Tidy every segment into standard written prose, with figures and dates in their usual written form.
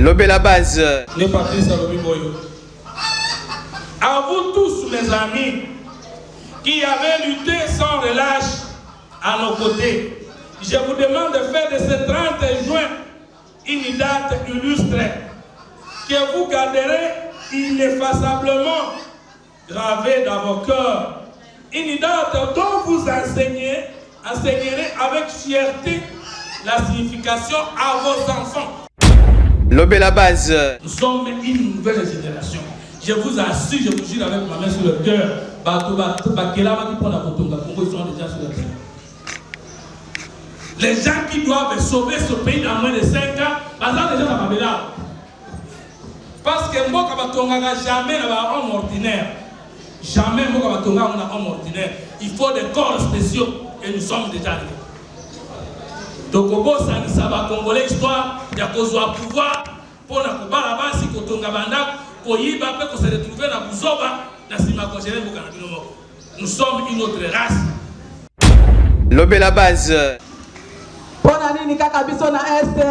Lobé la base. À vous tous, mes amis, qui avez lutté sans relâche à nos côtés, je vous demande de faire de ce 30 juin une date illustre que vous garderez ineffaçablement gravée dans vos cœurs. Une date dont vous enseignerez avec fierté la signification à vos enfants. Lobé la base. Nous sommes une nouvelle génération. Je vous assure, je vous jure avec ma main sur le cœur, ils sont déjà sur le terrain. Les gens qui doivent sauver ce pays dans moins de 5 ans, déjà dans Babylone. Parce que moi, jamais un homme ordinaire. Jamais moi, un homme ordinaire. Il faut des corps spéciaux et nous sommes déjà arrivés. Donc, ça va Congolais, histoire, il y a besoin de pouvoir pour la Kuba si Kotonga Banda, Koyiba, pour se retrouver dans Bouzoba, dans Sima Kongélé, nous sommes une autre race. Lobé la base. Ponani Kakabiso na Este.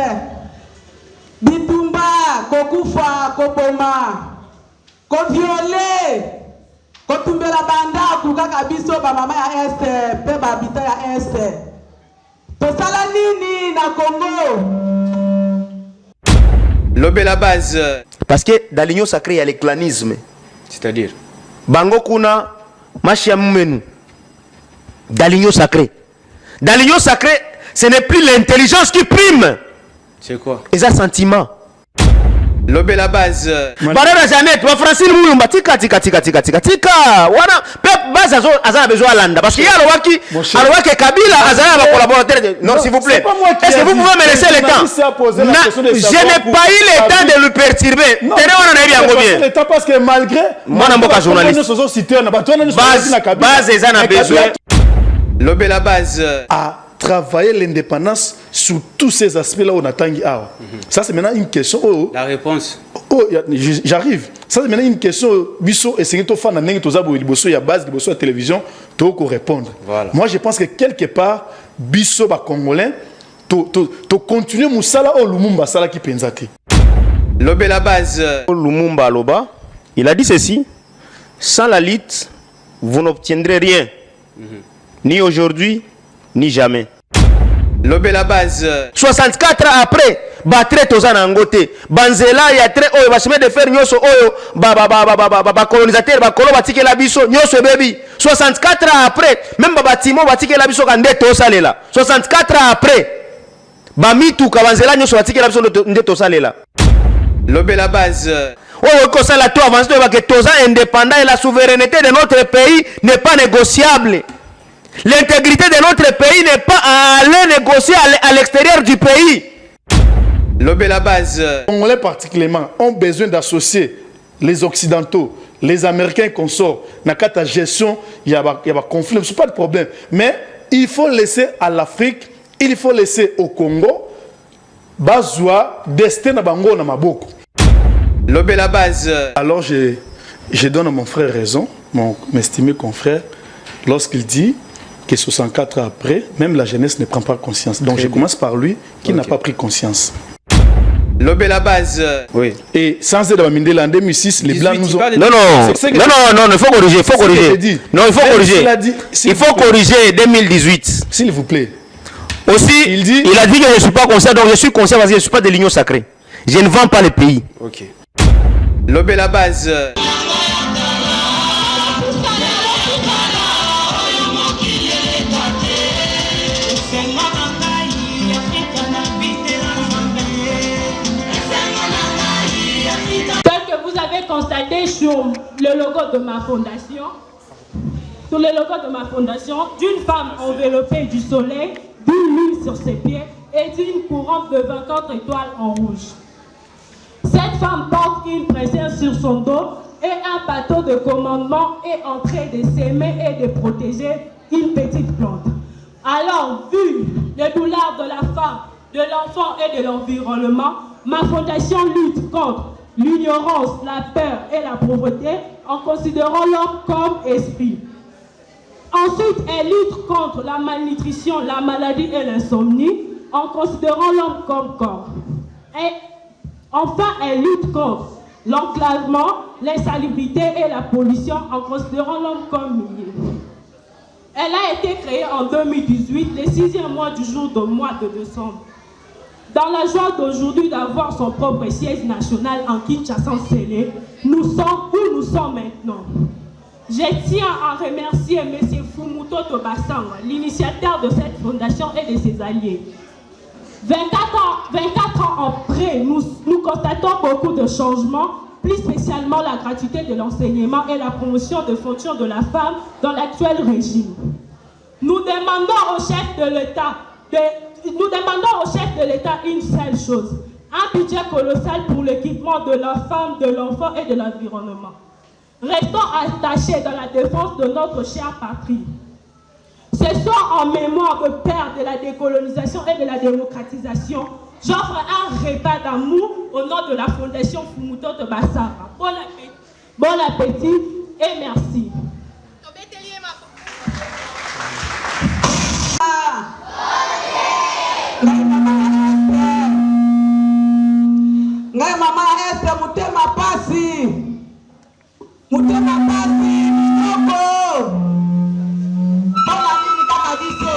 Bitumba, Kokufa, Kopoma, Koviole, Kotumbela Banda, Kukakabiso, Mama ya Este, Peba Bita ya Este. Tosala nini na Congo? Lobé la base. Parce que dans l'union sacrée, il y a le clanisme. C'est-à-dire Bango kuna machia mumenu. Dans l'union sacrée. Dans l'union sacrée, ce n'est plus l'intelligence qui prime. c'est quoi? C'est un sentiment. Lobé la base. Barara Janet, wa Francine Moulumba, tika. Wana, pep base a besoin à landa. Parce qu'il y a le waki Kabila, a collaborateur. Non, s'il vous plaît. Est-ce que vous pouvez me laisser le temps? Je n'ai pas eu le temps de lui perturber. Tenez, on en a bien combien? Parce que malgré. Moi, je suis journaliste. Base, ils en ont besoin. Lobé la base. À travailler l'indépendance sous tous ces aspects-là, on attend. Ça, c'est maintenant une question. La réponse. J'arrive. Ça, c'est maintenant une question. Bisso, et c'est que tu fais il y a base, il y a télévision, tu peux répondre. Voilà. Moi, je pense que quelque part, Bisso, Congolais, tu continues Moussala ou Lumumba, Sala qui penzate. Lobé la base. Lumumba Loba, il a dit ceci: sans la lutte, vous n'obtiendrez rien. Ni aujourd'hui, ni jamais. Lobé la base. 64 ans après, battre tozana angote. Banzela ya très oyo, chemin de fer nyoso oyo, ba colonisateur, ba kolo batike la biso, nyoso baby. 64 ans après, même ba batimo batike la biso kande tosalela. 64 ans après, ba mitu ka banzela nyoso batike la biso nde tosalela. Lobé la base. Oh, que ça la toi avance que toza indépendant et la souveraineté de notre pays n'est pas négociable. L'intégrité de notre pays n'est pas à aller négocier à l'extérieur du pays. Lobé la base. Les Congolais particulièrement ont besoin d'associer les Occidentaux, les Américains consorts. Dans la gestion, il y a un conflit, ce n'est pas de problème. Mais il faut laisser à l'Afrique, il faut laisser au Congo, Bazoua, destin à Bango na Maboko. Lobé la base. Alors je donne à mon frère raison, mon estimé confrère, lorsqu'il dit que 64 ans après, même la jeunesse ne prend pas conscience. Donc je commence par lui qui n'a pas pris conscience. Lobé la base. Oui. Et sans être en 2006, les Blancs nous ont... Non, il faut corriger, il faut corriger. Non, il faut corriger. Il faut corriger 2018. S'il vous plaît. Aussi, il a dit que je ne suis pas conscient, donc je suis conscient parce que je ne suis pas de l'union sacrée. Je ne vends pas le pays. Ok. Lobé la base. Constaté sur le logo de ma fondation, d'une femme enveloppée du soleil, d'une lune sur ses pieds et d'une couronne de 24 étoiles en rouge. Cette femme porte une princesse sur son dos et un bateau de commandement est en train de s'aimer et de protéger une petite plante. Alors, vu les douleurs de la femme, de l'enfant et de l'environnement, ma fondation lutte contre l'ignorance, la peur et la pauvreté en considérant l'homme comme esprit. Ensuite, elle lutte contre la malnutrition, la maladie et l'insomnie en considérant l'homme comme corps. Et Enfin, elle lutte contre l'enclavement, l'insalubrité et la pollution en considérant l'homme comme milieu. Elle a été créée en 2018, le 6e mois du jour du mois de décembre. Dans la joie d'aujourd'hui d'avoir son propre siège national en Kinshasa-Sélé, nous sommes où nous sommes maintenant. Je tiens à remercier M. Fumutoto Basanga, l'initiateur de cette fondation et de ses alliés. 24 ans après, nous constatons beaucoup de changements, plus spécialement la gratuité de l'enseignement et la promotion de fonctions de la femme dans l'actuel régime. Nous demandons au chef de l'État une seule chose, un budget colossal pour l'équipement de la femme, de l'enfant et de l'environnement. Restons attachés dans la défense de notre chère patrie. Ce soir, en mémoire de père de la décolonisation et de la démocratisation, j'offre un repas d'amour au nom de la Fondation Fumutoto Basanga. Bon appétit et merci. Ngai mama Esther mutema pasi mitoko mpona nini kaka biso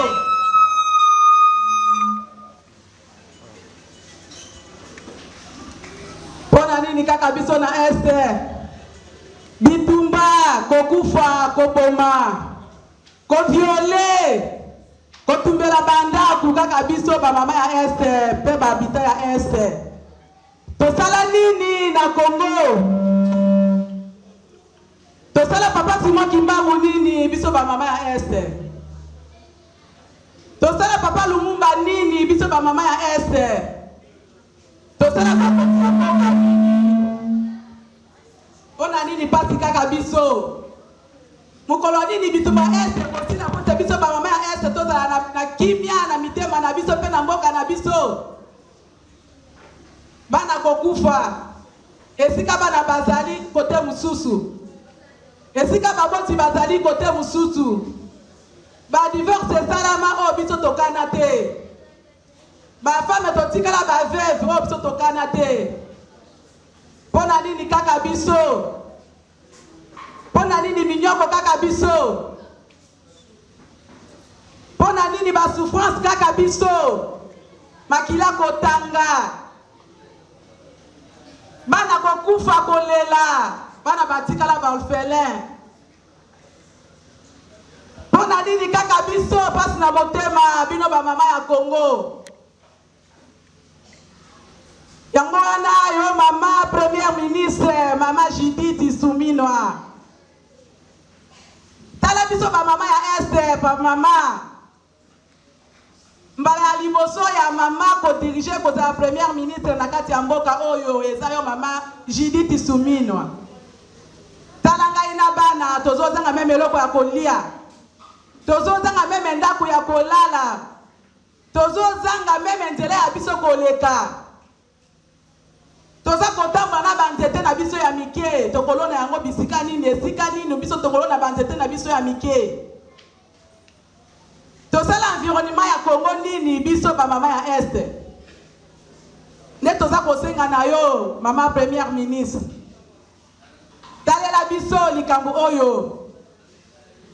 mpona nini kaka biso na Esther bitumba kokufa koboma koviole kotumbela bandaku kaka biso bamama ya Esther mpe babita ya Esther. Tosala nini na Congo? Tosala papa Simon Kimbangu nini biso ba mama ya Esther? Tosala papa Lumumba nini biso ba mama ya Esther? Tosala papa Lumumba nini? Ona nini pasi kaka biso? Mukolo nini biso ba Esther kosina kote biso ba mama ya Esther tozala na kimia na mitema na biso pe na mboka na biso. Bana kokufa esika bana bazali kote mususu esika baboti bazali kote mususu ba divorce salama o biso tokana te ba femme totikala ba veuve o biso tokana te pona nini kaka biso pona nini minyoko kaka biso pona nini ba souffrance kaka biso makila kotanga bana kokufa kolela bana batikala ba orphelin pona nini kaka biso pasi na motema bino ba mama ya Congo yango wana yo mama première ministre mama Judith Suminwa tala biso ba mama ya Esther ba mama mbala ya liboso ya mama ko diriger ko za première ministre na kati ya mboka oyo eza yo mama Judith Suminwa. Tala ngai na bana tozozanga meme eloko ya kolia. Tozozanga meme ndako ya kolala. Tozozanga meme nzela ya biso koleka. Toza kotamba na banzete na biso ya mike tokolona yango bisika nini esika nini biso tokolona banzete na biso ya mike. Tosala environnement ya Congo nini biso ba mama ya Esther. Ne toza kosenga na yo mama première ministre. Talela biso likambo oyo.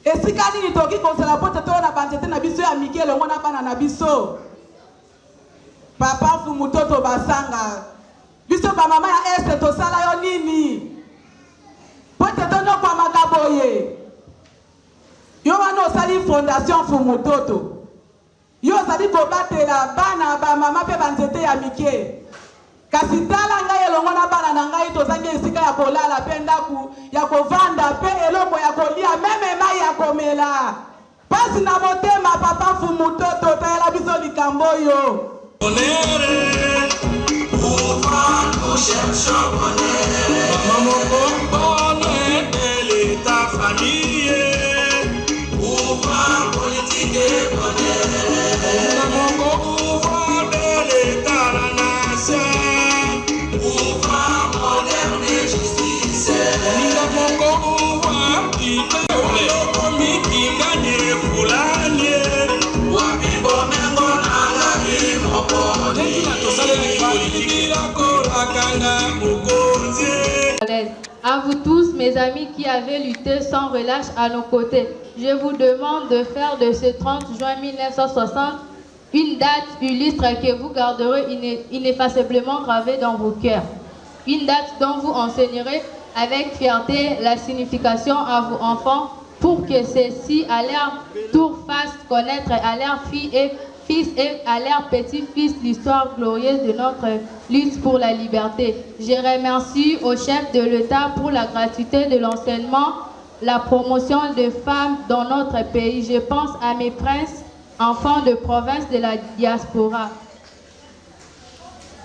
Esika nini toki konsala pote to na banzete na biso ya mike longo na bana na biso. Papa Fumutoto Basanga. Biso ba mama ya Esther tosala yo nini? Pote to no kwa makaboye. Yo wana osali fondation Fumutoto. Yo osali kobatela bana ba mama pe banzete ya mike. Kasi tala ngai elongo na bana na ngai tozangi esika ya kolala pe ndaku ya kovanda pe eloko ya kolia meme mai ya komela. Pasi na motema papa Fumutoto tala biso likambo yo. À vous tous, mes amis qui avez lutté sans relâche à nos côtés, je vous demande de faire de ce 30 juin 1960 une date illustre que vous garderez ineffaçablement gravée dans vos cœurs. Une date dont vous enseignerez avec fierté la signification à vos enfants pour que ceux-ci, à leur tour, fassent connaître à leurs filles et fils et à leurs petits-fils l'histoire glorieuse de notre lutte pour la liberté. Je remercie au chef de l'État pour la gratuité de l'enseignement, la promotion des femmes dans notre pays. Je pense à mes princes, enfants de province de la diaspora.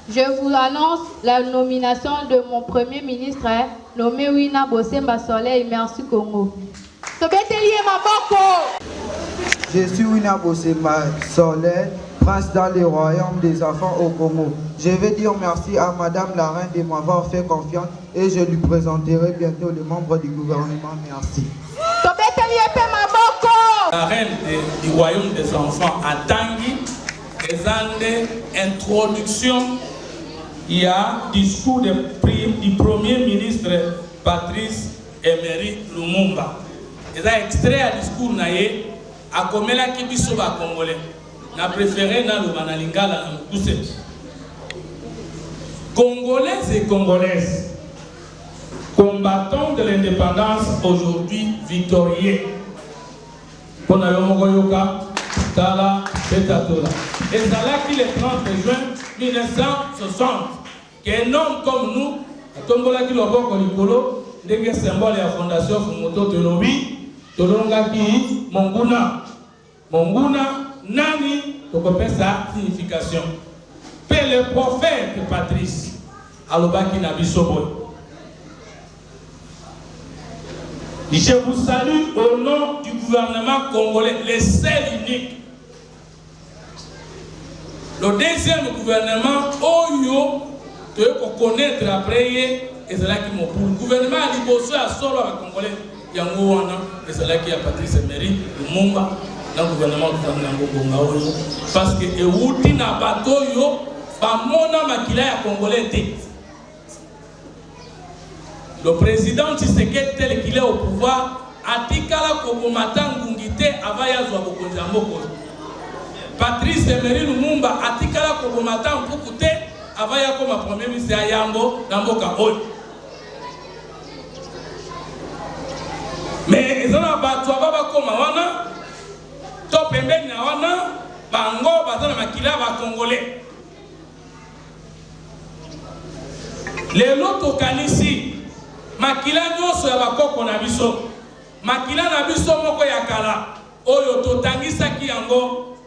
Je vous annonce la nomination de mon premier ministre, nommé Wina Bosemba Soleil. Merci Congo. Je suis Wina Bosemba Soleil, prince dans le royaume des enfants au Congo. Je veux dire merci à Madame la Reine de m'avoir fait confiance et je lui présenterai bientôt les membres du gouvernement. Merci. La reine du royaume des enfants à Tanguy, et introduction, il y a discours du premier ministre Patrice Emery Lumumba. Il y a extrait à discours naïe à Komela Kibiso ba Congolais. Na préféré na le Manalingala na Moussé. Congolais et Congolaises, combattants de l'indépendance aujourd'hui victorieux. Konayomogoyoka, Tala, Betatola. Et c'est là qu'il est 30 juin 1960 qu'un homme comme nous, Tombola qui l'a beaucoup Nikolo, des symboles de la fondation Fumoto Telobi, Tolongaki, Monguna. Monguna, Nani, donc on peut sa signification. Père le prophète Patrice, Alobaki Nabisoboy. Je vous salue au nom du gouvernement congolais, le seul unique. Le deuxième gouvernement, Oyo, de connaître après, et c'est là qui m'ont pour. Le gouvernement a libéré à solo à Congolais, Yangowana, et c'est là qu'il y a Patrice Emery, Lumumba, dans le gouvernement de Oyo. Parce que Ewuti na Batoyo, Bamona Makila ya Congolais était. Le président Tshisekedi tel qu'il est au pouvoir, Atikala Kogomata Ngungite Avaya Zwabokonzamboko. Patrice Emery Lumumba, Atikala Kogomata Mpukute Avaya comme premier ministre Ayambo, Namboka Oyo. Mais ils ont abattu Baba Komawana, Top Mbeni Nawana, Bango, Bazana Makila, Congolais. Les lots Kanisi. Makila nyoso ya bakoko na biso. Makila na biso moko ya kala. Oyo totangisa ki yango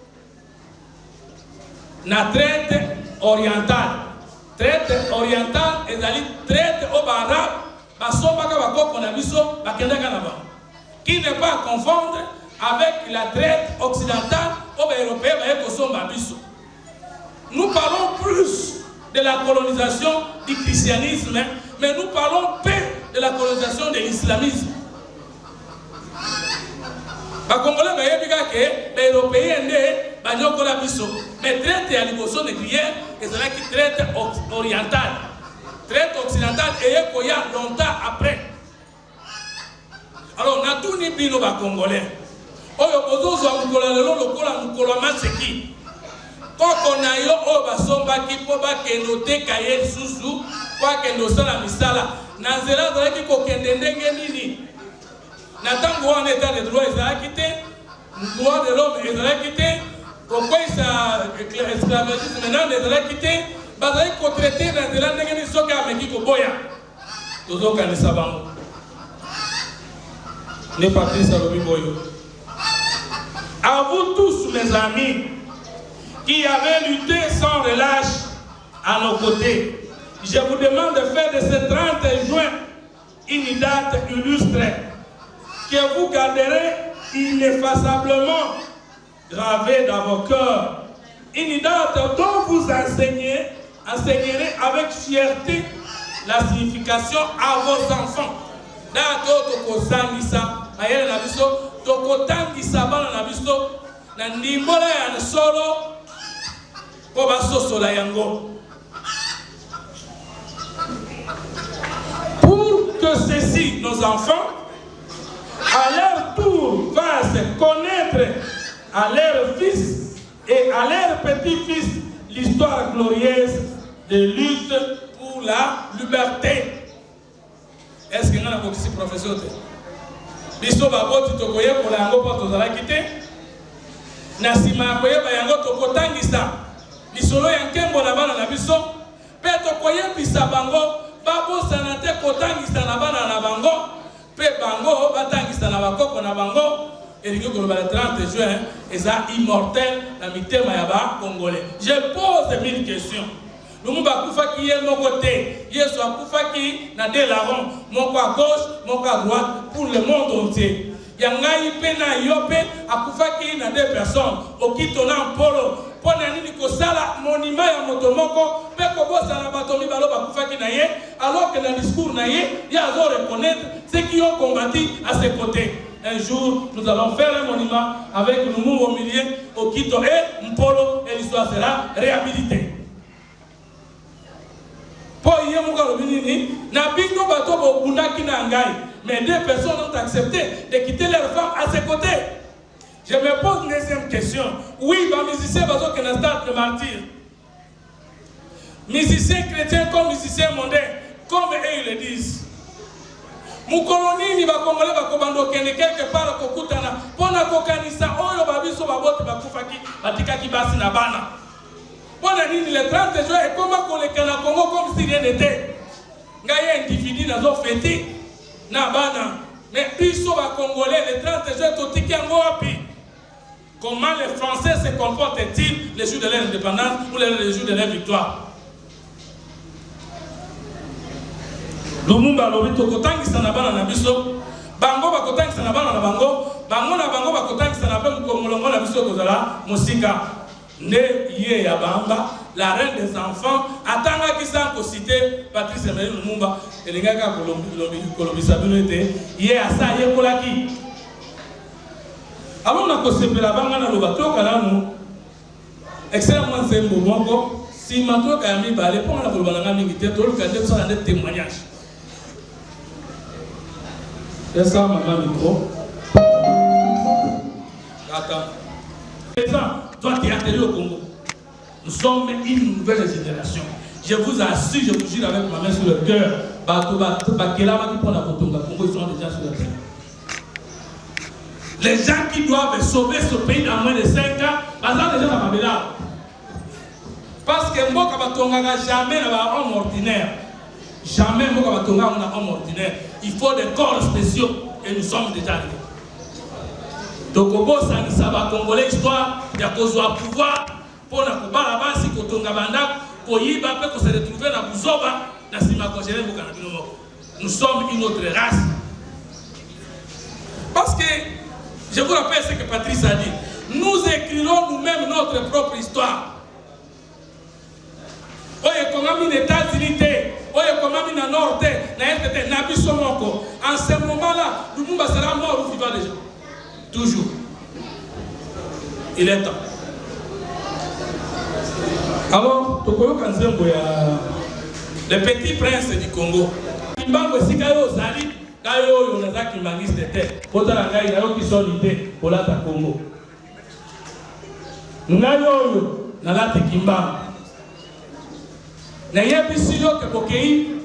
na traite orientale. Traite orientale ezali traite au barab basomaka bakoko na biso bakendaka na ba. Qui n'est pas à confondre avec la traite occidentale au européen ba ekosomba biso. Nous parlons plus de la colonisation du christianisme, mais nous parlons peu de la colonisation de l'islamisme. Les Congolais, les Européens, mais traite à l'émotion de prière, et c'est là qui traite orientale. Traite occidentale, et il y a longtemps après. Alors, on a tout ni bino les Congolais. Oh, on a qui quand on a eu au basomba qui peut pas que noter cahier sous quoi que nous sommes la misala nazela dans qui kokende ndenge nini na tango en état de droit ils ont quitté droit de l'homme ils ont quitté pourquoi ça esclavagisme maintenant ils ont quitté bazali ko traiter dans zela ndenge ni soka ameki ko boya tozo kanisa bango ne Patrice Alobi Boyo. À vous tous mes amis qui avaient lutté sans relâche à nos côtés, je vous demande de faire de ce 30 juin une date illustre que vous garderez ineffaçablement gravée dans vos cœurs. Une date dont vous enseignerez avec fierté la signification à vos enfants. Date toko sangisa, ayele na biso, toko tangisa bana na biso, na ndimbola ya solo. Pour que ceux-ci, nos enfants, à leur tour, fassent connaître à leurs fils et à leurs petits-fils l'histoire glorieuse de lutte pour la liberté. Est-ce que nous avons ici professeur? Biso baboti tokoye pour la yango porte la quitter. Nasima koye ba yango tokotangisa. Bisolo yankembo na bana na biso. Pe tokoye bisa bango babo sanate kotangisa na bana na bango. Pe bango batangisa na bakoko na bango. Et le 30 juin, ils sont immortels dans le thème congolais. Je pose 1000 questions. Nous avons qui est mon côté, il y a qui na deux larrons, mon à gauche, mon à droite, pour le monde entier. Il y a un yope, qui na deux personnes, au qui tourne en polo, pour nani ko sala monument ya motomoko, pe ko bosa na batomi balo bakufa ki na ye, alors que dans le discours na ye, il y a à reconnaître ceux qui ont combattu à ses côtés. Un jour, nous allons faire un monument avec Lumumba au milieu, Okito et Mpolo, et l'histoire sera réhabilitée. Pour y mais deux personnes ont accepté de quitter leur femme à ses côtés. Je me pose une deuxième question. Oui, les musiciens qui ont stade de martyr. Musiciens chrétiens comme musiciens mondains, comme eux ils le disent. Mukoloni va congolais va komando kende quelque part kokutana pona kokanisa oyo babiso babote bakufaki batika kibasi na bana pona nini le 30 juin et comment kolekana Congo comme si rien n'était ngaye individu nazo fêter na bana mais biso ba congolais le 30 juin totiki yango wapi? Comment les Français se comportent-ils les jours de leur indépendance ou les jours de leur victoire? Lumumba lobi tokotangisa na bana na biso bango bakotangisa na bana na bango bango na bango bakotangisa na pe mukomolongo na biso kozala musika ne ye ya bamba la reine des enfants atanga kisa ko citer Patrice Emery Lumumba elingaka kolombi sabino ete ye asa ye kolaki alors na ko sepela banga na lobato kalanu extrêmement zembo moko si mato ka mi balé pour na kolobanga mingi te to ka de ça des témoignages. C'est ça, maman, micro. Attends. Présent doit y atterrir au Congo. Nous sommes une nouvelle génération. Je vous assure, je vous jure avec ma main sur le cœur. Ils sont déjà sur le terrain. Les gens qui doivent sauver ce pays dans moins de 5 ans, parce que moi, je ne jamais un homme ordinaire. Jamais un homme ordinaire. Il faut des corps spéciaux et nous sommes déjà arrivés. Donc, ça va congolais histoire, il y a besoin de pouvoir pour la Kuba si Kotonga Banda, Koyiba peut se retrouver dans Bouzoba, dans Sima Kongélé, nous sommes une autre race. Parce que, je vous rappelle ce que Patrice a dit, nous écrirons nous-mêmes notre propre histoire. Oye komami les États-Unis, oye komami na Nord, na Est, na biso moko. En ce moment-là, Lumumba sera mort ou vivant déjà. Toujours. Il est temps. Alors, Tokoyo Kanzembo ya le petit prince du Congo. Kimbango sikayo zali, kayo yo naza kimbangiste te. Kota la ngai nayo kisolite polata Congo. Ngayo yo nalati kimbango. N'ayez si yo que bokei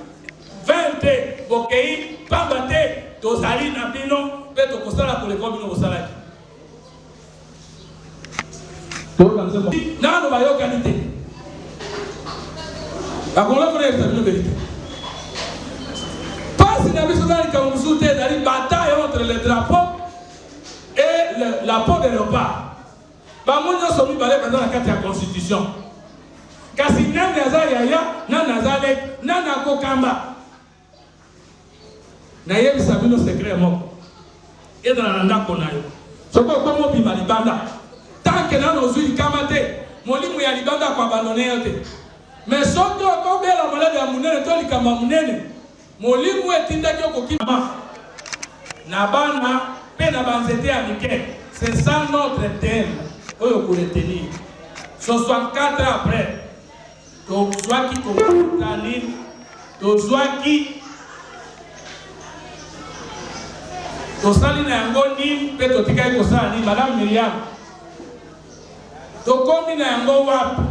20 bokei pambate tozali na bino pe to kosala ko le bino kosala to kanzemo nano ba yo kanite akola ko resta bino vérité pas na biso dans ka musute dari bataille entre le drapeau et la peau de léopard ba monyo somi balé dans la carte de la constitution. Kasi nani aza yaya, nani aza lek, nani akokamba. Na yebi sabino secret moko. Eda na ndako na yo. Soko komo bima libanda. Tanke nano ozui kamate, molimu ya libanda kwa balone yote. Mais soki okobela molade ya munene to likamba munene. Molimu etinda ki okokima. Na bana pe na banzete ya mike. C'est ça notre thème. Oyo ko retenir. 64 ans après. Donc, soit qui comprend tozwaki tosali na yango nini mpe totikaki kosala nini madame Miriam tokomi na yango wapi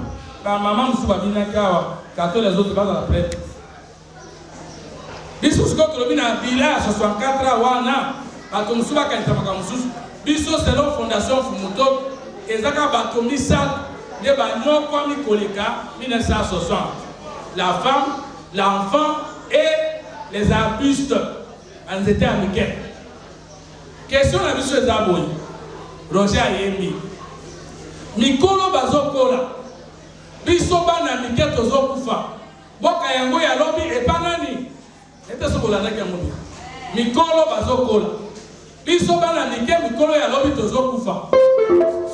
bamama mosusu babinaki awa kato les autres bazala prêtre biso sikoyo tolobi na bila ya 64 wana bato mosusu bakanisa makambo mosusu biso selon fondation Fumutoto ezaka bato misato nde banyokwami koleka 1960 la femme, l'enfant et les arbustes en étaient américains. Question la biso ezaboyi Roger Ayembi mikolo bazokola biso bana mike tozokufa boka yango ya lobi epanani ete sokolandaki yango mikolo bazokola biso bana mike mikolo ya lobi tozokufa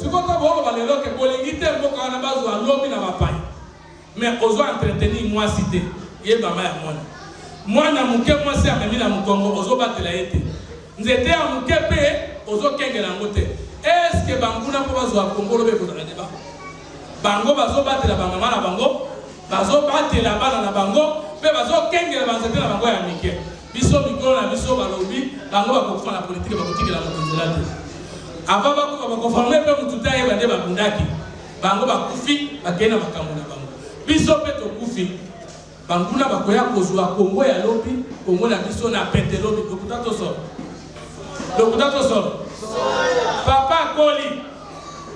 sikota boko balelo ke bolingi te mboka wana bazwa lobi na bapai mais ozo entretenir mwasi te yebama ya mwana muke mwasi amemi na mukongo ozo batela ete nzete ya muke pe ozo kengela yango te est-ce que banguna mpo bazwa kongolo be kozala deba bango bazo batela bamama na bango bazo batela bana na bango pe bazo kengela banzete na bango ya mike biso mikolo na biso balobi bango bakokufa na politike bakotikela mokonzela te ava bakufa bakoforme mpe mutu te ayeba nde babundaki bango bakufi bakei na makambo na bango biso mpe tokufi banguna bakoya kozwa kongo ya lobi kongo na biso na pete lobi lokuta tosolo papa akoli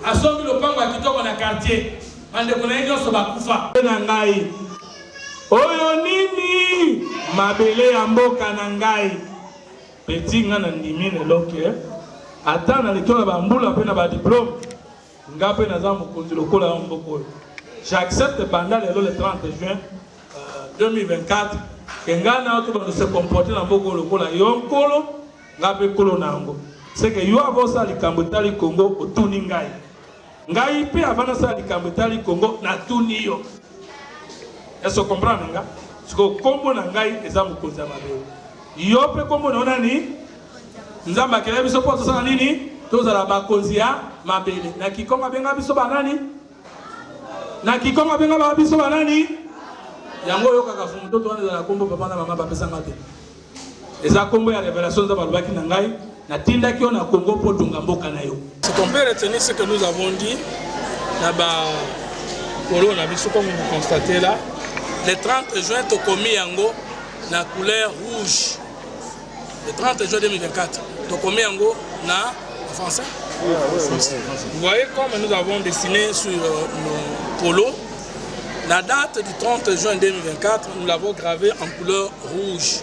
asombi lopango ya kitoko na quartier bandeko na ye nyonso bakufa na ngai oyo nini mabele ya mboka na ngai peti nga na ndimi leloke ata na lekio na bambula mpe na badiplome nga mpe naza mokonzi lokola ya mboka oyo j'accepte pendant lelo le 30 juin 2024 ke nga na oto bano se comporte na mboka oyo lokola yo nkolo nga mpe nkolo na yango seke yo avosala likambo etali Congo otuni ngai ngai mpe avant nasala likambo etali Congo natuni yo eso comprendre nga siko kombo na ngai eza mokonzi ya mabele yo mpe kombo na yo nani nzambe akela biso mpo tosala nini tozala bakonzi ya mabele na kikongo abenga biso banani na kikongo abenga biso banani yango oyokaka Fumutoto wana ezala kombo papa na mama bapesanga te eza kombo ya révélation za balobaki na ngai natindaki yo na Congo mpo tunga mboka na yo. Ce qu'on peut retenir, c'est que nous avons dit là-bas polo na biso comme vous constatez là le 30 juin tokomi yango na couleur rouge. Le 30 juin 2024 tokomi yango na français. Vous voyez comme nous avons dessiné sur nos polos. La date du 30 juin 2024, nous l'avons gravée en couleur rouge.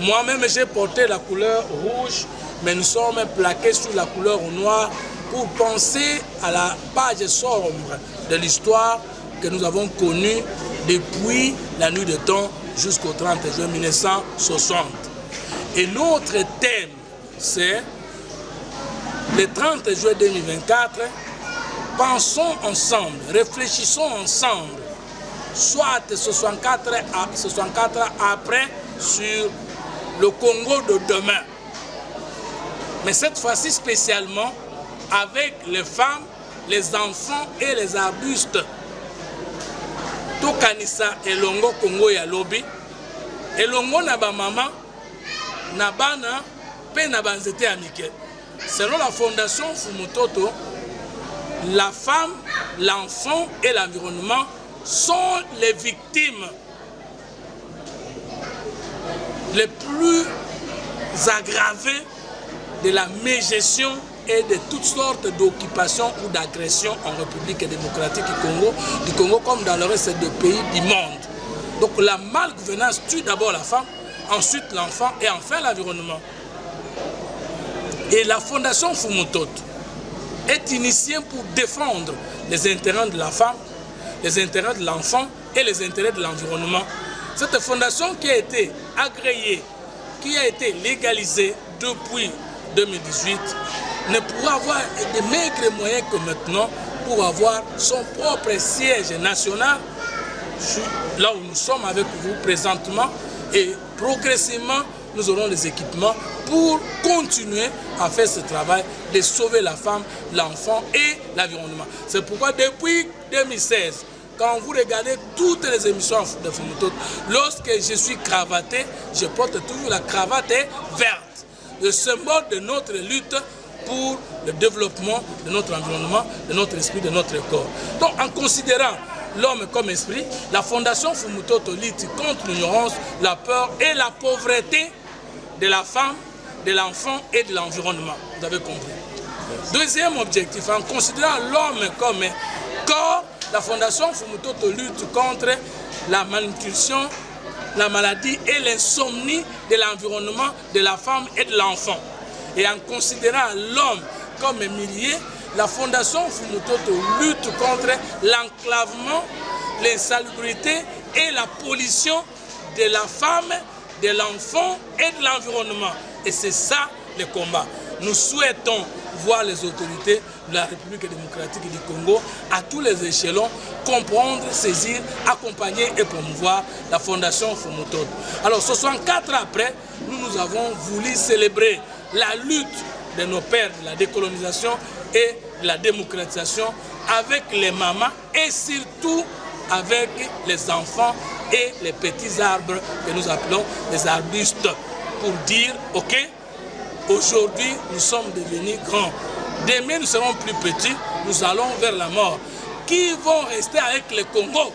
Moi-même, j'ai porté la couleur rouge, mais nous sommes plaqués sur la couleur noire pour penser à la page sombre de l'histoire que nous avons connue depuis la nuit de temps jusqu'au 30 juin 1960. Et notre thème, c'est le 30 juin 2024, pensons ensemble, réfléchissons ensemble, soit 64 après sur le Congo de demain. Mais cette fois-ci spécialement avec les femmes, les enfants et les arbustes. Tokanisa elongo Congo ya lobi, elongo na ba mama, na bana, pe na banzete amike. Selon la fondation Fumutoto, la femme, l'enfant et l'environnement sont les victimes les plus aggravées de la mégestion et de toutes sortes d'occupations ou d'agressions en République démocratique du Congo comme dans le reste des pays du monde. Donc la malgouvernance tue d'abord la femme, ensuite l'enfant et enfin l'environnement. Et la fondation Fumutoto est initiée pour défendre les intérêts de la femme, les intérêts de l'enfant et les intérêts de l'environnement. Cette fondation qui a été agréée, qui a été légalisée depuis 2018, ne pourra avoir de maigres moyens que maintenant pour avoir son propre siège national, là où nous sommes avec vous présentement, et progressivement nous aurons les équipements pour continuer à faire ce travail de sauver la femme, l'enfant et l'environnement. C'est pourquoi depuis 2016, quand vous regardez toutes les émissions de Fumutot, lorsque je suis cravaté, je porte toujours la cravate verte, le symbole de notre lutte pour le développement de notre environnement, de notre esprit, de notre corps. Donc en considérant l'homme comme esprit, la Fondation Fumutoto lutte contre l'ignorance, la peur et la pauvreté de la femme, de l'enfant et de l'environnement. Vous avez compris. Deuxième objectif, en considérant l'homme comme corps, la Fondation Fumutoto lutte contre la malnutrition, la maladie et l'insomnie de l'environnement, de la femme et de l'enfant. Et en considérant l'homme comme milieu, la Fondation Fumutoto lutte contre l'enclavement, l'insalubrité et la pollution de la femme, de l'enfant et de l'environnement. Et c'est ça le combat. Nous souhaitons voir les autorités de la République démocratique du Congo à tous les échelons comprendre, saisir, accompagner et promouvoir la Fondation Fumutoto. Alors 64 ans après, nous avons voulu célébrer la lutte de nos pères de la décolonisation et de la démocratisation avec les mamans et surtout avec les enfants et les petits arbres que nous appelons les arbustes pour dire, ok, aujourd'hui nous sommes devenus grands. Demain nous serons plus petits, nous allons vers la mort. Qui vont rester avec le Congo?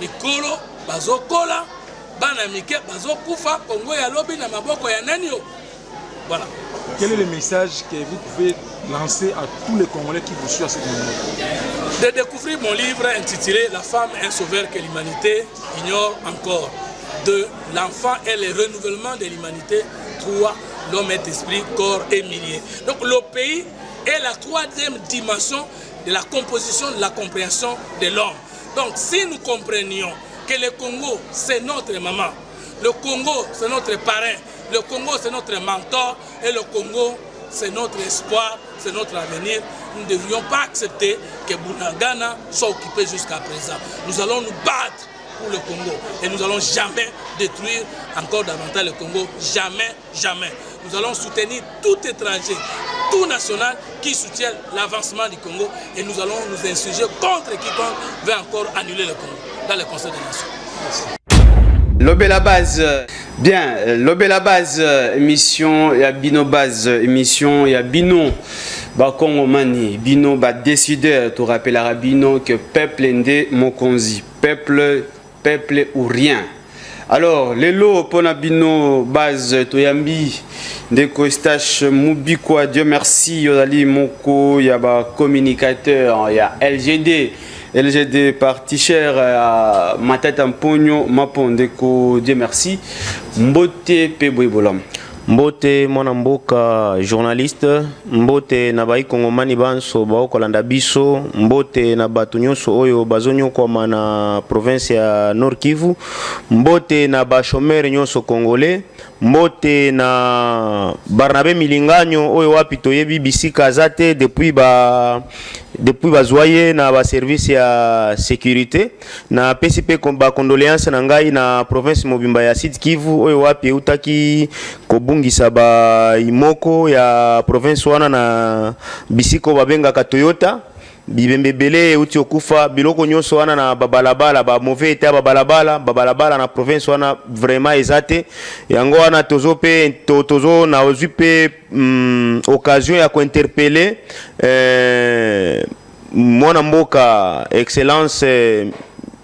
Mikolo, Bazokola, Banamike, Bazokufa, Congo ya lobi na maboko ya nanio. Voilà. Quel est le message que vous pouvez lancer à tous les Congolais qui vous suivent à ce moment? De découvrir mon livre intitulé La femme, un sauveur que l'humanité ignore encore. De l'enfant et le renouvellement de l'humanité. 3. L'homme est esprit, corps et milieu. Donc le pays est la troisième dimension de la composition, de la compréhension de l'homme. Donc si nous comprenions que le Congo c'est notre maman, le Congo c'est notre parrain, le Congo c'est notre mentor et le Congo c'est notre espoir, c'est notre avenir, nous ne devrions pas accepter que Bunagana soit occupé jusqu'à présent. Nous allons nous battre pour le Congo et nous allons jamais détruire encore davantage le Congo, jamais, jamais. Nous allons soutenir tout étranger, tout national qui soutient l'avancement du Congo et nous allons nous insurger contre quiconque veut encore annuler le Congo dans le Conseil des Nations. Merci. Lobé la base. Bien, Lobé la base, émission, il y a Bino base, émission, il y a Bino. Congo mani, Bino va décider, tu rappelleras Bino que peuple ndé mokonzi, peuple ou rien. Alors, les lots pour Bino base, Toyambi, de Costache, Mubiko, Dieu merci, Yodali Moko, il y a communicateur, il y a LGD parti cher, Matata Mpogno, Mapondeko, Dieu merci, Mbote Peboibolam. Mbote mwana mboka journaliste, mbote na bai kongomani banso bao kolanda biso, mbote na batu nyonso oyo bazonyo kwa na province ya Nord Kivu, mbote na ba chômeur nyonso congolais, mbote na Barnabé Milinganyo oyo wapi toyebi bisika zate depuis bazoye na ba service ya sécurité na PCP ba condoléances na ngai na province mobimba ya Sud Kivu oyo wapi utaki kobungisa ba imoko ya province wana na bisiko babenga ka Toyota bibembebele uti okufa biloko nyonso wana na babalabala ba mauvais état babalabala na province wana vraiment ezate yango wana tozo na ozupe occasion ya ko interpeller mwana mboka excellence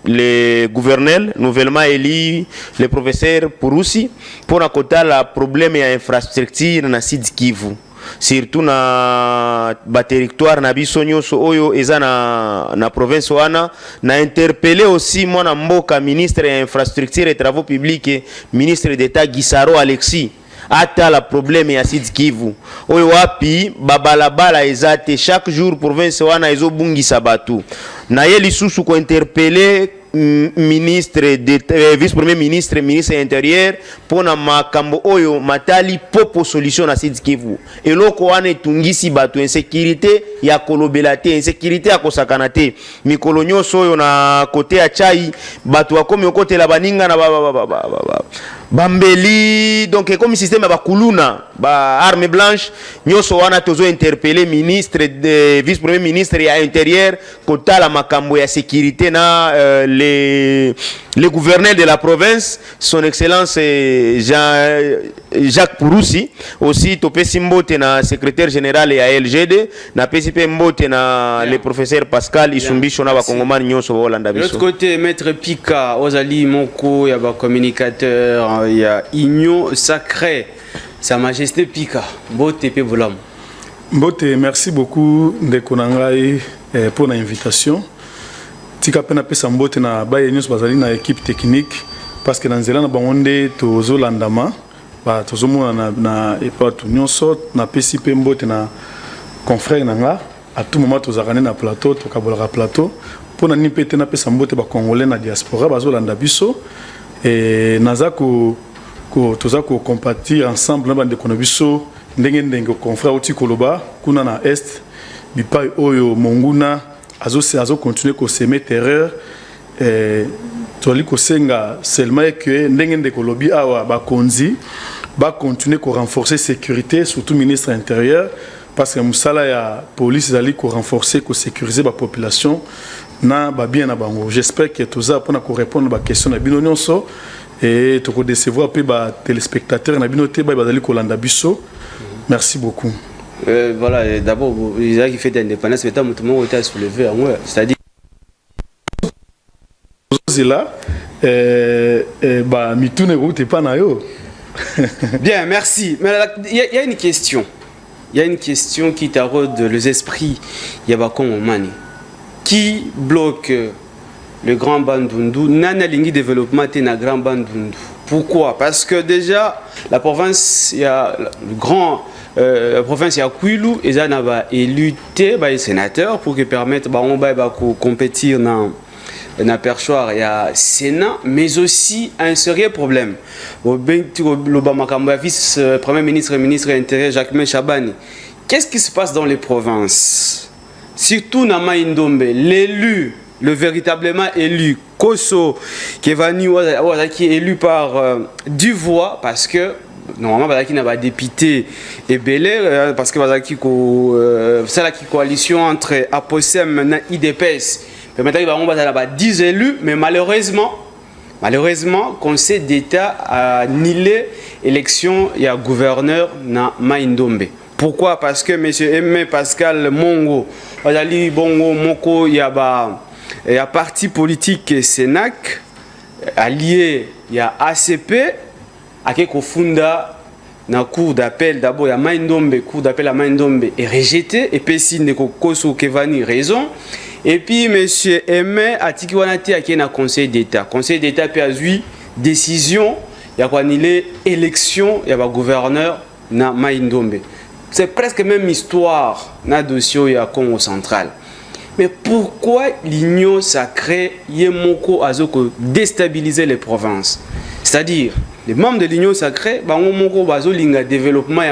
le gouverneur nouvellement élu le professeur Purusi pour akota la problème ya infrastructure na Sud Kivu surtout na ba territoire na biso nyonso oyo eza na province wana na interpeller aussi mwana mboka ministre ya infrastructure et travaux publics ministre d'état Gisaro Alexis ata la problème ya Sud Kivu oyo wapi babalabala ezate chaque jour province wana ezobungisa batu na ye lisusu ko interpeller ministre de vice-premier ministre intérieur pona makambo oyo matali popo solution na Sud Kivu eloko wana etungisi batu insécurité ya kolobela te insécurité ya kosakana te mikolo nyonso oyo na côté ya chai batu akomi okotela baninga na bambeli donc comme système ya bakuluna ba arme blanche nyoso wana tozo interpeller ministre de vice premier ministre ya intérieur kotala makambo ya sécurité na le gouverneur de la province son excellence Jacques Pouroussi aussi topesi mbote na secrétaire général ya LGD na PCP mbote na le professeur Pascal Isumbisho na bakongomani nyoso bolanda biso. De l'autre côté maître Pika Ozali Moko ya ba communicateur ya Union Sacrée Sa Majesté Pika mbote pe bolam. Mbote, merci beaucoup ndeko na ngai pour l'invitation. Tika pena pesa mbote na baye nyos bazali na équipe technique parce que dans nzela na bangonde tozo landama ba tozo mona na epato nyonso na pesi pe mbote na confrère nanga à tout moment tozakane na plateau tokabolaka plateau pour na nipete na pesa mbote ba congolais na diaspora bazo landa biso et naza ko toza ko compatir ensemble na bande kono biso ndenge confrère oti koloba kuna na est bipai oyo monguna azo continuer ko semer terreur toli ko senga seulement que ndenge kolobi awa ba konzi ba continuer ko renforcer sécurité surtout ministre intérieur parce que musala ya police zali ko renforcer ko sécuriser ba population na ba bien na bango. J'espère que toza pona ko répondre ba question na bino nyonso et to ko décevoir pe ba téléspectateurs na bino te ba bazali ko landa biso. Merci beaucoup. Voilà, d'abord, il y a qui fait l'indépendance, mais tout le monde est soulevé. C'est-à-dire. Bien, merci. Mais il y a une question. Il y a une question qui taraude les esprits Yabakon Omani. Qui bloque le Grand Bandundu? Nana Lingi développement est un Grand Bandundu. Pourquoi? Parce que déjà, la province, il y a le grand. La province ya Kwilu ils ont élu les sénateurs pour que permettre de compétir dans le perchoir et à Sénat, mais aussi un sérieux problème. Le vice-premier ministre intérieur Jacques Chabani, qu'est-ce qui se passe dans les provinces? Surtout dans Maïndombe, l'élu, le véritablement élu, Koso, qui est élu par Duvois, parce que normalement, il y a des députés et Belair, parce que c'est la coalition entre Aposem et IDPS. Maintenant, il y a 10 élus, mais malheureusement, le Conseil d'État a annulé l'élection il y a gouverneur dans Maïndombe. Pourquoi? Parce que M. Aimé Pascal Mongo, il y a parti politique Sénac, allié, il y a ACP. Akeko Funda na cour d'appel d'abord ya Maïndombe, cour d'appel à Maïndombe est rejeté et puis si Neko Koso Kevani raison et puis monsieur Aimé Atikiwanati a qui na conseil d'état peut avoir décision ya ko annuler élection ya ba gouverneur na Maïndombe. C'est presque même histoire na dossier ya Congo central. Mais pourquoi l'union sacrée yemoko azoko déstabiliser les provinces? C'est-à-dire les membres de l'Union sacrée, ils développement et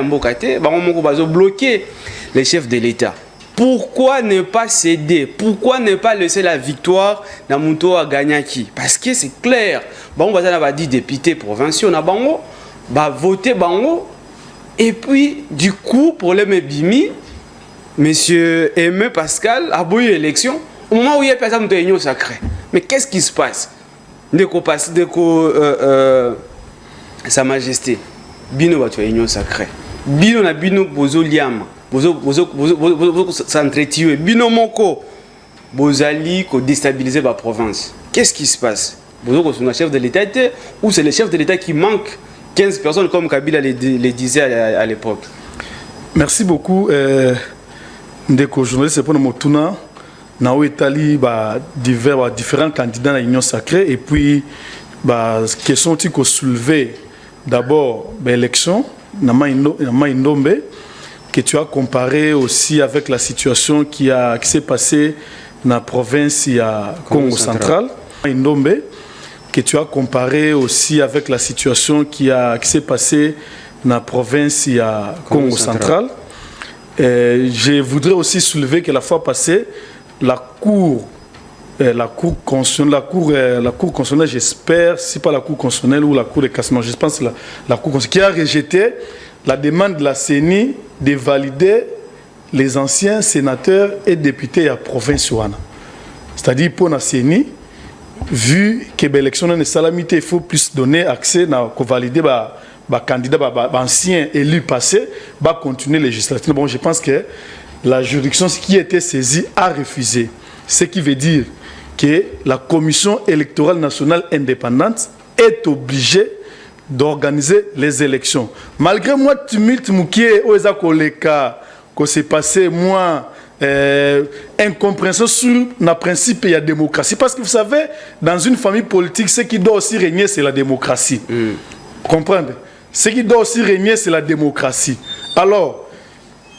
bloquer les chefs de l'État. Pourquoi ne pas céder? Pourquoi ne pas laisser la victoire dans Mouto à Gagnaki? Parce que c'est clair. On va dire députés provinciaux, on va voter bango. Et puis, du coup, problème est bimi. Monsieur Aimé Pascal a bouillé l'élection. Au moment où il y a personne de l'Union sacrée. Mais qu'est-ce qui se passe? Sa Majesté, bino batu ya union sacrée. Bino na bino bozo liama, bozo s'entretue. Bino moko bozali ko déstabiliser la province. Qu'est-ce qui se passe? Bozo ko son chef de l'État ou c'est le chef de l'État qui manque 15 personnes comme Kabila le disait à l'époque? Merci beaucoup. Ndeko journaliste pour Motuna na Itali différents candidats à l'union sacrée et puis question qui ont soulevé d'abord l'élection na Maïndombe que tu as comparé aussi avec la situation qui s'est passée dans la province Congo central. Maïndombe que tu as comparé aussi avec la situation qui s'est passée dans la province Congo central. Je voudrais aussi soulever que la fois passée, la Cour la Cour constitutionnelle, la Cour constitutionnelle, j'espère, si pas la Cour constitutionnelle ou la Cour de cassation, je pense que la Cour constitutionnelle qui a rejeté la demande de la CENI de valider les anciens sénateurs et députés à la province. C'est-à-dire pour la CENI, vu que l'élection est salamité, il faut plus donner accès à valider les candidats, les anciens élus passés, à continuer législative. Bon, je pense que la juridiction qui était saisie a refusé. Ce qui veut dire que la Commission électorale nationale indépendante est obligée d'organiser les élections. Malgré moi, tumulte moukié aux akoleka que c'est passé moi incompréhension sur le principe de la démocratie. Parce que vous savez, dans une famille politique, ce qui doit aussi régner, c'est la démocratie. Comprenez? Ce qui doit aussi régner, c'est la démocratie. Alors,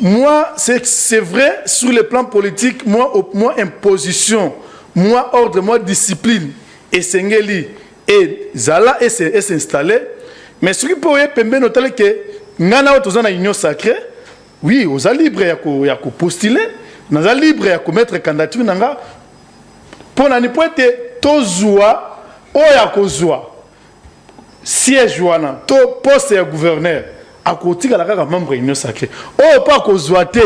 moi, c'est vrai, sur le plan politique, moi, imposition, moi, ordre, moi, discipline, et Sengeli, et Zala, et s'installer. Mais ce qui peut être noter que nous avons une union sacrée, oui, vous êtes libre de postuler, nous sommes libres de mettre candidature. Pour ne pas être tozoa, ou yakozwa, siège wana, to poste de gouverneur, à côté de la membre de l'union sacrée. Ou pas kozwate,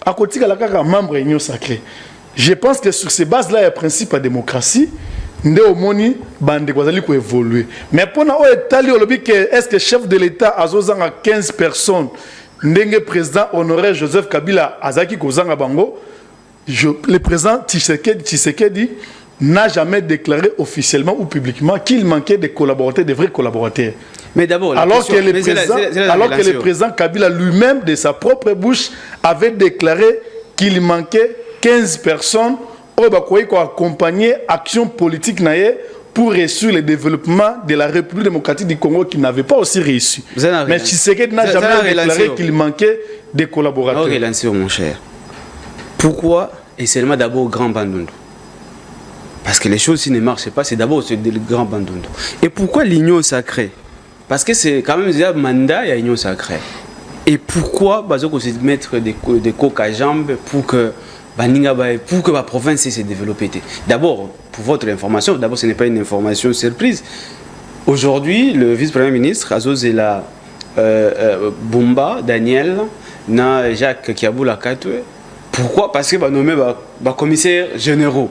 à côté de la membre de l'union sacrée. Je pense que sur ces bases-là, il y a un principe de démocratie. Nous avons évoluer. Mais pour nous, est-ce que le chef de l'État a 15 personnes? Le président honoraire Joseph Kabila Azaki Kozanga Bango, le président Tshisekedi n'a jamais déclaré officiellement ou publiquement qu'il manquait de collaborateurs, de vrais collaborateurs. Mais d'abord, alors que le président Kabila lui-même, de sa propre bouche, avait déclaré qu'il manquait 15 personnes pour accompagner l'action politique pour réussir le développement de la République démocratique du Congo qui n'avait pas aussi réussi. Mais Tshisekedi n'a jamais déclaré qu'il manquait de collaborateurs. Mon cher. Pourquoi et seulement d'abord Grand Bandundu? Parce que les choses si ne marchent pas, c'est d'abord le Grand Bandundu. Et pourquoi l'union sacrée? Parce que c'est quand même un mandat et l'union sacrée. Et pourquoi se mettre des coques à jambes pour que la province se développe? D'abord, pour votre information, d'abord ce n'est pas une information surprise. Aujourd'hui, le vice-premier ministre Azozela Bumba, Daniel, na Jacques Kiaboula Katwe. Pourquoi? Parce que nommé commissaire généraux.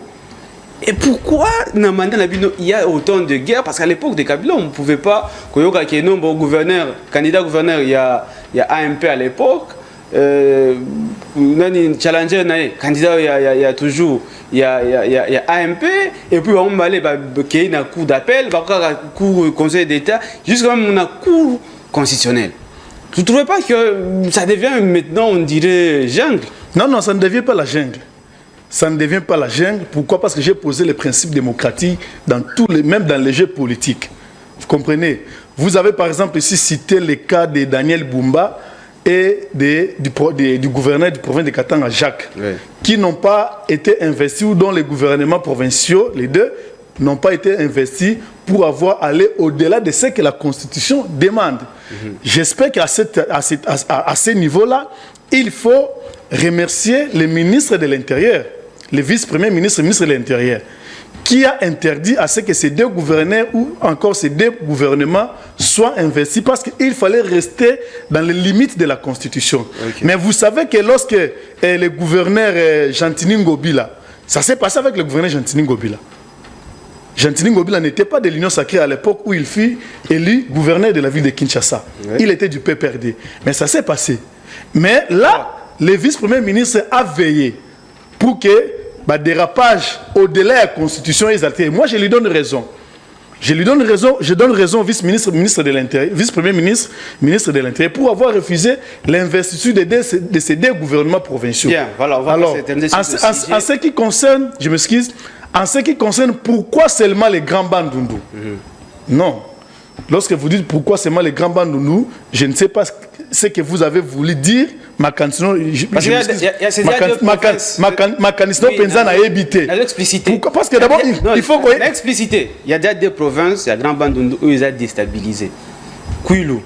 Et pourquoi dans il y a autant de guerres? Parce qu'à l'époque de Kabila, on ne pouvait pas. Quand il y a nombre de candidats gouverneurs, il y a AMP à l'époque. Challenger, candidat, il y a toujours il y a AMP. Et puis on va aller qu'il y ait un cours d'appel, un cours conseil d'État, jusqu'à même un cours constitutionnel. Vous ne trouvez pas que ça devient maintenant, on dirait, jungle? Non, ça ne devient pas la jungle. Ça ne devient pas la jungle. Pourquoi? Parce que j'ai posé les principes démocratiques même dans les jeux politiques. Vous comprenez? Vous avez par exemple ici cité le cas de Daniel Bumba et du gouverneur du province de Katanga, Jacques, oui, qui n'ont pas été investis, ou dont les gouvernements provinciaux, les deux, n'ont pas été investis pour avoir allé au-delà de ce que la Constitution demande. J'espère qu'à ce niveau-là, il faut remercier le ministre de l'Intérieur, le vice-premier ministre, ministre de l'Intérieur, qui a interdit à ce que ces deux gouverneurs ou encore ces deux gouvernements soient investis parce qu'il fallait rester dans les limites de la Constitution. Okay. Mais vous savez que lorsque le gouverneur Gentini Ngobila, ça s'est passé avec le gouverneur Gentini Ngobila. Gentini Ngobila n'était pas de l'Union sacrée à l'époque où il fut élu gouverneur de la ville de Kinshasa. Oui. Il était du PPRD. Mais ça s'est passé. Mais là, le vice-premier ministre a veillé pour que dérapage au-delà de la Constitution exaltée. Moi, je lui donne raison. Je donne raison au vice-ministre, ministre de l'Intérieur, vice-premier ministre, ministre de l'Intérieur, pour avoir refusé l'investiture de ces deux gouvernements provinciaux. Bien, voilà, on va alors, en ce qui concerne, je m'excuse, en ce qui concerne pourquoi seulement les grands Bandundu, non. Lorsque vous dites pourquoi seulement les grands Bandundu, je ne sais pas ce que vous avez voulu dire. Ma candidature n'a évité. Pourquoi? Parce que d'abord, il faut qu'on expliciter. Il y a déjà des provinces, il y a grand Bandundu où ils ont déstabilisé. Kouilou.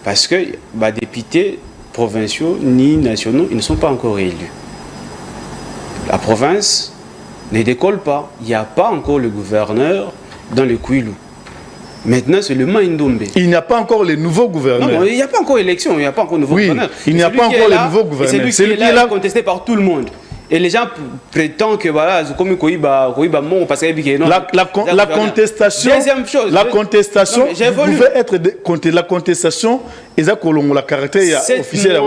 Parce que les députés provinciaux ni nationaux, ils ne sont pas encore élus. La province ne décolle pas. Il n'y a pas encore le gouverneur dans le Kouilou. Maintenant, c'est le Maïndombe. Il n'y a pas encore les nouveaux gouverneurs. Non, il n'y a pas encore élection, il n'y a pas encore nouveau gouverneur. Il n'y a pas encore les nouveaux gouverneurs. C'est lui qui est là, contesté par tout le monde. Et les gens prétendent que voilà, comme Koïba parce que la contestation. Deuxième chose. La contestation. Pouvait être la contestation. Et ça, la caractère officiel,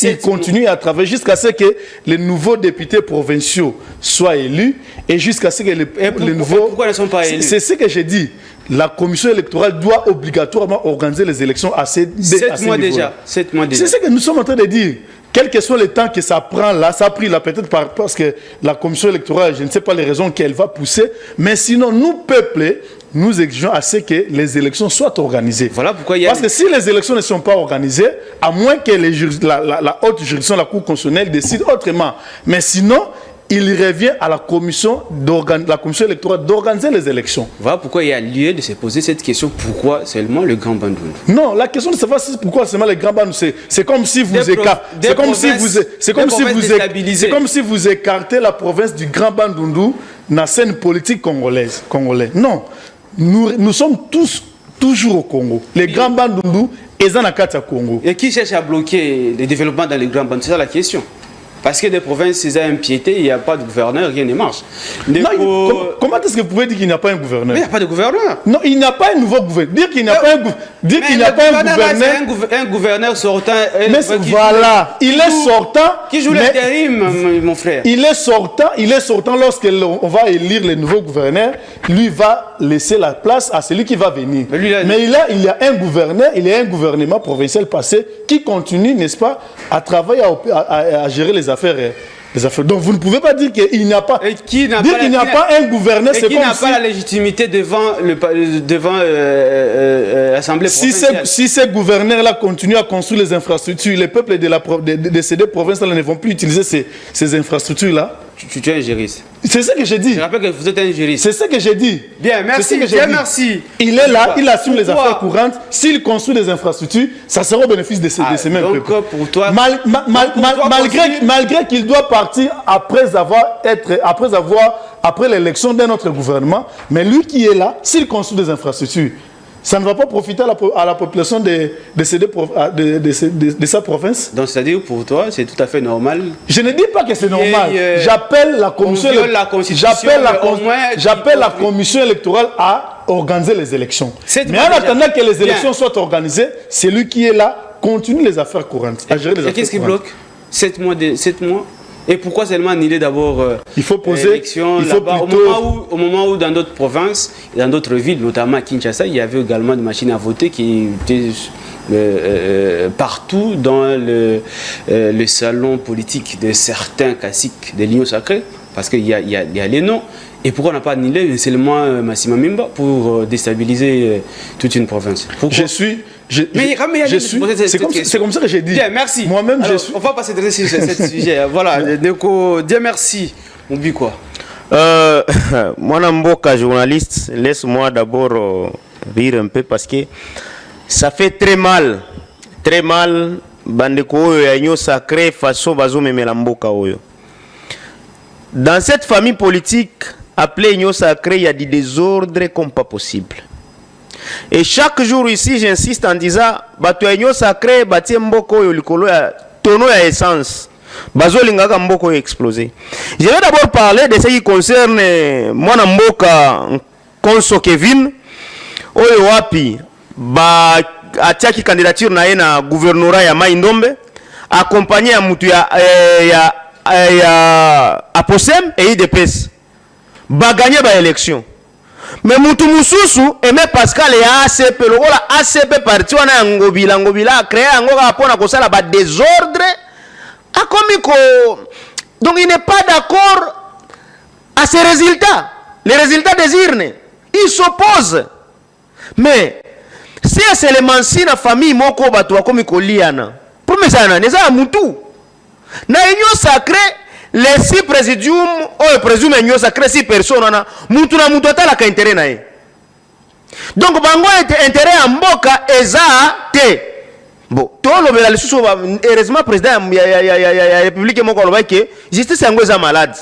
il continue à travailler jusqu'à ce que les nouveaux députés provinciaux soient élus et jusqu'à ce que les nouveaux. Pourquoi ils ne sont pas élus? C'est ce que j'ai dit. La commission électorale doit obligatoirement organiser les élections à ces 7 mois déjà. 7 mois déjà. C'est ce que nous sommes en train de dire. Quel que soit le temps que ça prend là, ça a pris là peut-être parce que la commission électorale, je ne sais pas les raisons qu'elle va pousser, mais sinon, nous, peuple, nous exigeons à ce que les élections soient organisées. Voilà pourquoi Parce que si les élections ne sont pas organisées, à moins que la haute juridiction, la Cour constitutionnelle décide autrement, mais sinon, il revient à la commission électorale d'organiser les élections. Voilà pourquoi il y a lieu de se poser cette question. Pourquoi seulement le Grand Bandundu? Non, la question de savoir pourquoi seulement le Grand Bandundu, c'est comme si vous écartez, si vous écartez la province du Grand Bandundu dans la scène politique congolaise. Non, nous sommes tous toujours au Congo. Les Grands Bandundu et Zanakata Congo. Et qui cherche à bloquer le développement dans les Grands Bandundu? C'est ça la question. Parce que des provinces, c'est impiété, il n'y a pas de gouverneur, rien ne marche. Comment est-ce que vous pouvez dire qu'il n'y a pas un gouverneur? Mais il n'y a pas de gouverneur. Non, il n'y a pas un nouveau gouverneur. Dire qu'il n'y a pas un gouverneur. Un gouverneur sortant. Mais voilà, il est sortant. Qui joue l'intérim, mon frère? Il est sortant lorsqu'on va élire le nouveau gouverneur. Lui va laisser la place à celui qui va venir. Mais il y a un gouverneur, il y a un gouvernement provincial passé qui continue, n'est-ce pas, à travailler, à gérer les affaires. Donc vous ne pouvez pas dire qu'il n'y a pas. Qu'il n'y a pas un gouverneur, c'est comme qui n'a pas la légitimité devant l'Assemblée provinciale. Si ces gouverneurs-là continuent à construire les infrastructures, les peuples de ces deux provinces-là ne vont plus utiliser ces infrastructures-là. Tu es un juriste. C'est ce que j'ai dit. Je rappelle que vous êtes un juriste. C'est ce que j'ai dit. Bien, merci. Merci. Il est là, il assume les affaires courantes. S'il construit des infrastructures, ça sera au bénéfice de ces mêmes peuples. Donc pour toi, malgré qu'il doit partir après l'élection d'un autre gouvernement, mais lui qui est là, s'il construit des infrastructures, ça ne va pas profiter à la population de sa province. Donc c'est-à-dire pour toi, c'est tout à fait normal. Je ne dis pas que c'est normal. J'appelle la commission électorale à organiser les élections. Mais en attendant que les élections soient organisées, c'est lui qui est là, continue les affaires courantes, à gérer les affaires courantes. Qu'est-ce qui bloque 7 mois? Et pourquoi seulement annuler d'abord il faut poser l'élection là-bas au moment où dans d'autres provinces, dans d'autres villes, notamment à Kinshasa, il y avait également des machines à voter qui étaient partout dans le salon politique de certains caciques de l'Union sacrée, parce qu'il y a les noms. Et pourquoi on n'a pas annulé seulement Massima Mimba pour déstabiliser toute une province? Pourquoi? C'est comme ça que j'ai dit. Bien, merci. Moi-même, on va pas s'intéresser sur ce sujet. Voilà, Neko, Dieu merci. On dit quoi? Moi, Namboka, journaliste, laisse-moi d'abord rire un peu parce que ça fait très mal. Très mal. Bandeko oyo sacré façon bazo memela mboka oyo. Dans cette famille politique appelée Union sacrée, il y a du désordre comme pas possible. Et chaque jour ici, j'insiste en disant, bato Union sacrée, batie mboko oyo likolo ya tono ya essence. Bazo lingaka mboko oyo explosé. Je vais d'abord parler de ce qui concerne mwana mboka Konso Kevin oyo wapi ba atiaki candidature na ye na gouvernorat ya Mai-Ndombe accompagné ya mutu ya Aposem et IDPS ba gagné ba élection. Mais mutu mususu Aimé Pascal ya ACP lokola ACP parti wana ngobila créé ngoka pona ko sala ba désordre akomiko. Donc il n'est pas d'accord à ces résultats. Les résultats des urnes. Il s'oppose. Mais si c'est le mansi na famille moko bato akomiko liana. Promesana neza mutu. Na union sacrée les 6 présidium ou présume union sacrée 6 personnes na mutu atala ka intérêt na ye. Donc bango intérêt en mboka eza te. Bon, toi lobela le susu heureusement président ya république moko loba ke justice yango eza malade.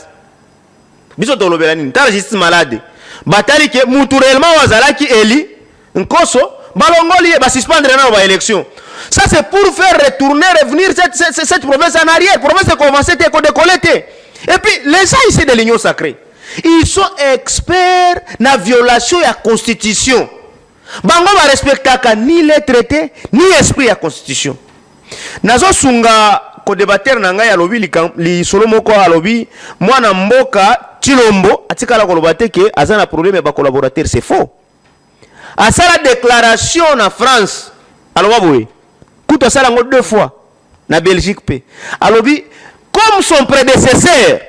biso tolobela nini tala justice malade batali ke mutu réellement wazalaki eli nkoso balongoli basuspendre na ba élection. Ça c'est pour faire retourner revenir cette province en arrière. Province de commencer à décoller. Et puis les gens ici de l'Union sacrée, ils sont experts dans la violation de la constitution. Bango va respecter ni les traités ni l'esprit de la constitution. Nazo sunga ko débatteur na ngai alobi li solo moko alobi mwana mboka Chilombo atikala ko lobate ke azana problème ba collaborateur, c'est faux. À ça la déclaration en France aloba boye kuto sala ngo 2 fois na Belgique pe alobi comme son prédécesseur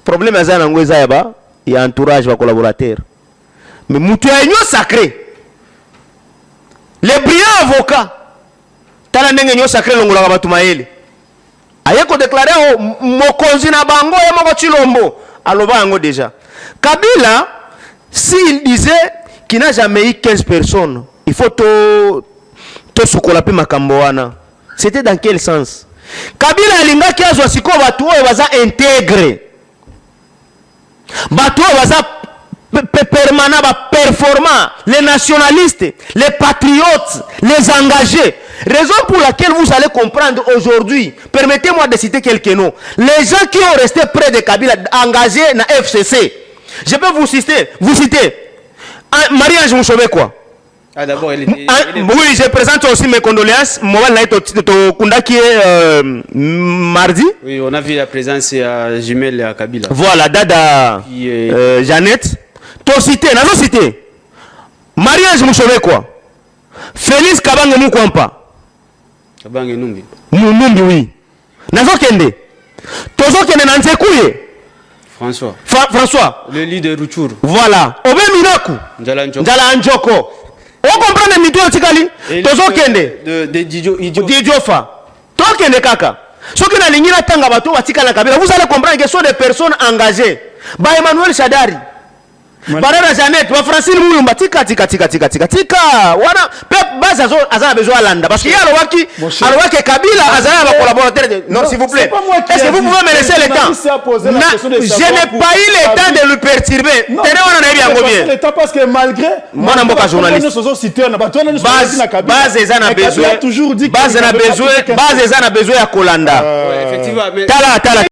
problème azana ngo eza yaba ya entourage ba collaborateur mais mutu ya Union sacré les brillants avocats tala ndenge Union sacré longola ba tumaele ayeko déclarer mokonzi na bango ya moko Chilombo aloba yango déjà. Kabila s'il disait qu'il n'a jamais eu 15 personnes, il faut tout sukolape makambo wana. C'était dans quel sens? Kabila alinga ki azwa siko batu oyo baza intègre, batu oyo baza permanent, performant, les nationalistes, les patriotes, les engagés. Raison pour laquelle vous allez comprendre aujourd'hui, permettez-moi de citer quelques noms. Les gens qui ont resté près de Kabila, engagés dans FCC. Je peux vous citer Marie-Ange Mouchobé quoi. Ah d'abord, oui, je présente aussi mes condoléances. Moi, là, qui est mardi. Oui, on a vu la présence à Jumel à Kabila. Voilà, Dada Jeannette. T'as cité, n'a pas cité. Marie-Ange Mouchobé quoi. Félix Kabange Moukwampa. Kabange Numbi. Numbi, oui. Nazo Kende. Tozo Kende Nansekouye. François. François. Le leader Ruchur. Voilà. Obe Minaku. Njala Njoko. On comprend les mito tikali. Tozo Kende. De Didiofa. To Kende kaka. Soki na lingina tanga bato batika na Kabila. Vous allez comprendre que ce sont des personnes engagées. Ba Emmanuel Shadari. Barara Janet, ba Francine Moulumba tika. Wana pep base azana besoin landa parce qu'il y a alowaki Kabila azana ba collaborateur. Non, s'il vous plaît. Est-ce que vous pouvez me laisser le temps? Je n'ai pas eu le temps de lui perturber. Tenez on en est bien bien. Le temps parce que malgré moi n'amboka journaliste. Base ezana besoin. Base ezana besoin ya kolanda. Effectivement. Tala